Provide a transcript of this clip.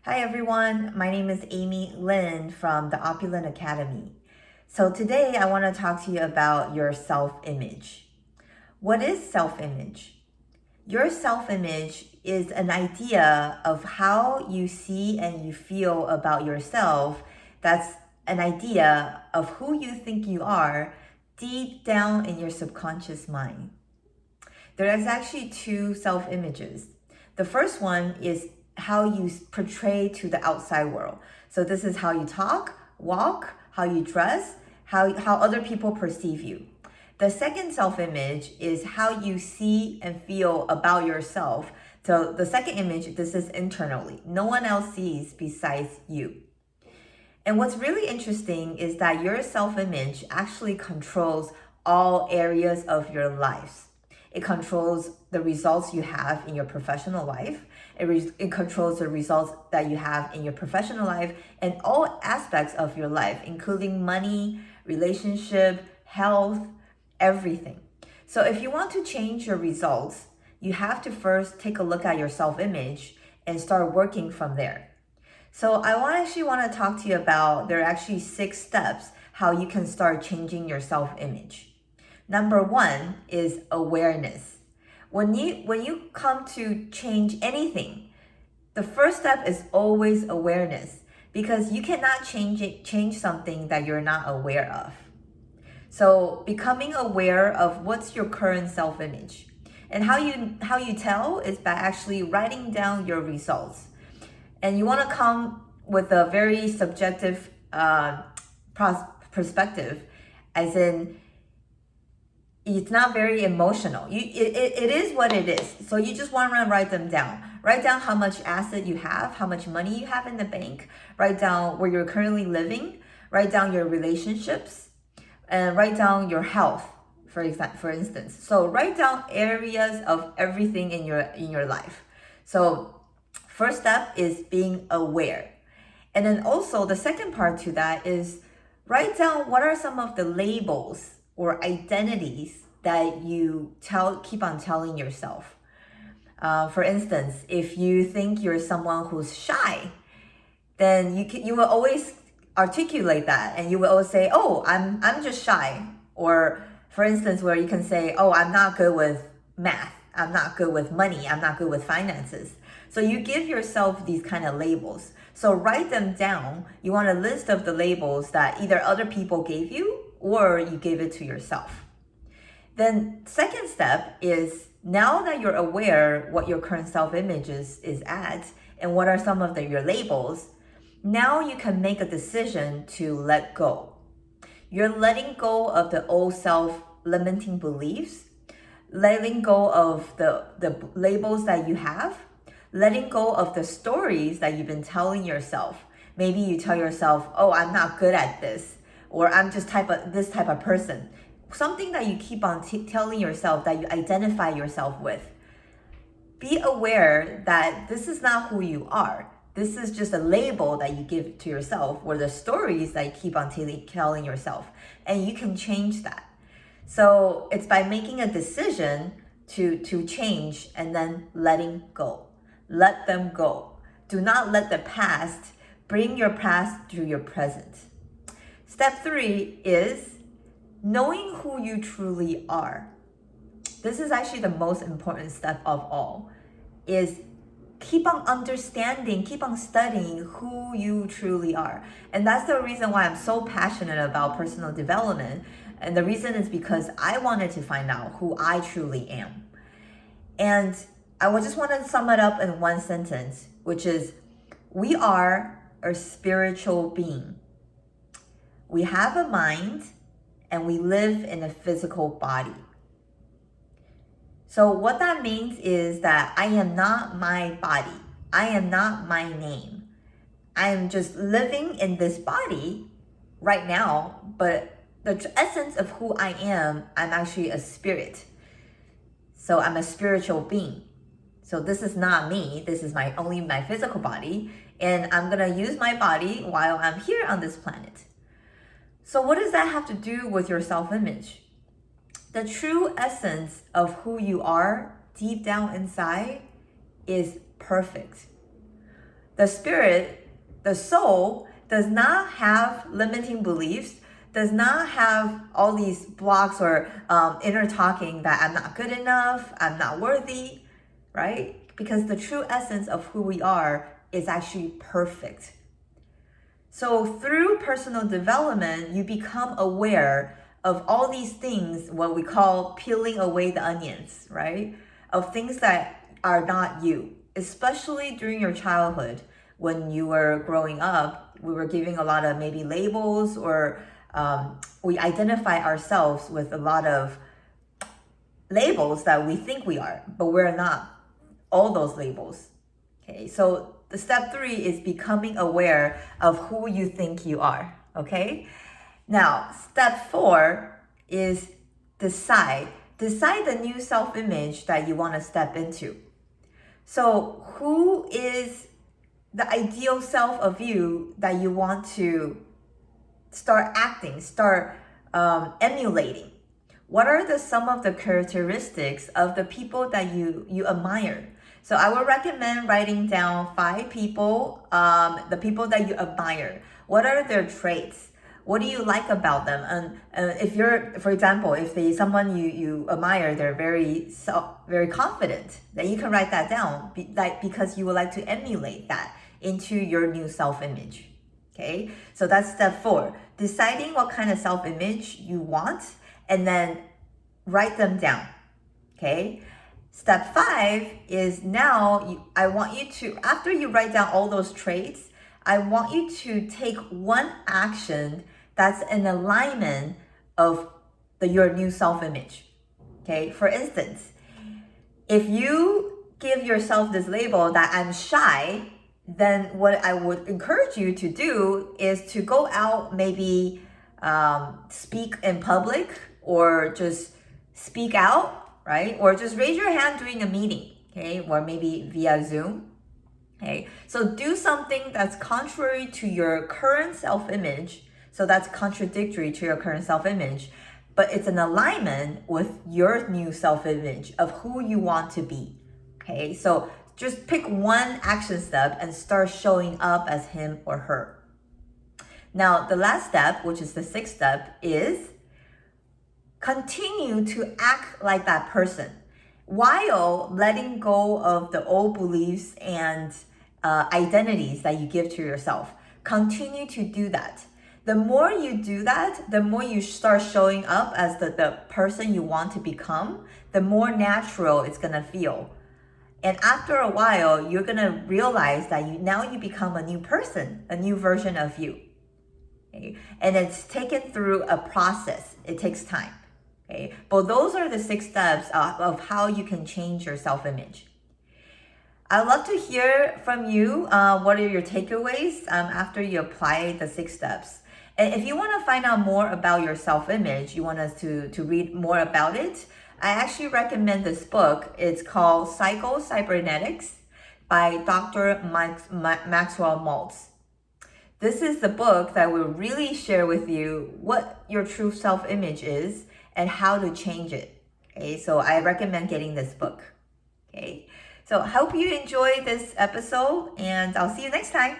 Hi everyone, my name is Amy Lin from the Opulent Academy. So today I want to talk to you about your self-image. What is self-image? Your self-image is an idea of how you see and you feel about yourself. That's an idea of who you think you are deep down in your subconscious mind. There is actually two self-images. The first one is how you portray to the outside world. So this is how you talk, walk, how you dress, how other people perceive you. The second self-image is how you see and feel about yourself. So the second image, this is internally. No one else sees besides you. And what's really interesting is that your self-image actually controls all areas of your life. It controls the results you have in your professional life. It controls the results that you have in your professional life and all aspects of your life, including money, relationship, health, everything. So if you want to change your results, you have to first take a look at your self-image and start working from there. So I actually want to talk to you about, there are actually 6 steps how you can start changing your self-image. Number 1 is awareness. When you come to change anything, the first step is always awareness, because you cannot change something that you're not aware of. So becoming aware of what's your current self-image. And how you tell is by actually writing down your results. And you want to come with a very subjective perspective, as in it's not very emotional. It is what it is. So you just want to write them down. Write down how much asset you have, how much money you have in the bank. Write down where you're currently living. Write down your relationships, and write down your health, for instance. So write down areas of everything in your life. So first step is being aware. And then also the second part to that is write down what are some of the labels or identities that you keep on telling yourself. For instance, if you think you're someone who's shy, then you will always articulate that, and you will always say, "Oh, I'm just shy." Or for instance, where you can say, "Oh, I'm not good with math. I'm not good with money. I'm not good with finances." So you give yourself these kind of labels. So write them down. You want a list of the labels that either other people gave you or you gave it to yourself. Then second step is, now that you're aware what your current self-image is at and what are some of your labels, now you can make a decision to let go. You're letting go of the old self-limiting beliefs, letting go of the labels that you have, letting go of the stories that you've been telling yourself. Maybe you tell yourself, "Oh, I'm not good at this," or "I'm just this type of person." Something that you keep on telling yourself that you identify yourself with. Be aware that this is not who you are. This is just a label that you give to yourself, or the stories that you keep on telling yourself. And you can change that. So it's by making a decision to change and then letting go. Let them go. Do not let the past bring your past to your present. Step 3 is knowing who you truly are. This is actually the most important step of all, is keep on understanding, keep on studying who you truly are. And that's the reason why I'm so passionate about personal development. And the reason is because I wanted to find out who I truly am. And I just want to sum it up in one sentence, which is, we are a spiritual being. We have a mind and we live in a physical body. So what that means is that I am not my body. I am not my name. I am just living in this body right now, but the essence of who I am, I'm actually a spirit. So I'm a spiritual being. So this is not me. This is only my physical body. And I'm going to use my body while I'm here on this planet. So what does that have to do with your self-image? The true essence of who you are deep down inside is perfect. the spirit, the soul, does not have limiting beliefs, does not have all these blocks or inner talking that I'm not good enough, I'm not worthy, right? Because the true essence of who we are is actually perfect. So through personal development, you become aware of all these things, what we call peeling away the onions, right? Of things that are not you, especially during your childhood. When you were growing up, we were giving a lot of maybe labels, or we identify ourselves with a lot of labels that we think we are, but we're not all those labels. Okay, so the step 3 is becoming aware of who you think you are. Okay, now step 4 is decide the new self-image that you want to step into. So who is the ideal self of you that you want to start emulating? What are some of the characteristics of the people that you admire? So I would recommend writing down 5 people, the people that you admire. What are their traits? What do you like about them? And if you're, for example, if someone you admire, they're very confident, then you can write that down, because you would like to emulate that into your new self-image. Okay, so that's step 4. Deciding what kind of self-image you want, and then write them down. Okay. Step 5 is now I want you to, after you write down all those traits, I want you to take one action that's in alignment of your new self-image. Okay. For instance, if you give yourself this label that I'm shy, then what I would encourage you to do is to go out, maybe speak in public, or just speak out, right? Or just raise your hand during a meeting, okay? Or maybe via Zoom, okay? So do something that's contrary to your current self-image. So that's contradictory to your current self-image, but it's an alignment with your new self-image of who you want to be, okay? So just pick one action step and start showing up as him or her. Now, the last step, which is the 6th step, is continue to act like that person while letting go of the old beliefs and identities that you give to yourself. Continue to do that. The more you do that, the more you start showing up as the person you want to become, the more natural it's going to feel. And after a while, you're going to realize that you become a new person, a new version of you. Okay? And it's taken through a process. It takes time. Okay? But those are the 6 steps of how you can change your self-image. I'd love to hear from you. What are your takeaways after you apply the 6 steps? And if you want to find out more about your self-image, you want us to read more about it, I actually recommend this book. It's called Psycho-Cybernetics by Dr. Maxwell Maltz. This is the book that will really share with you what your true self-image is and how to change it. Okay, so I recommend getting this book. Okay, so I hope you enjoyed this episode, and I'll see you next time.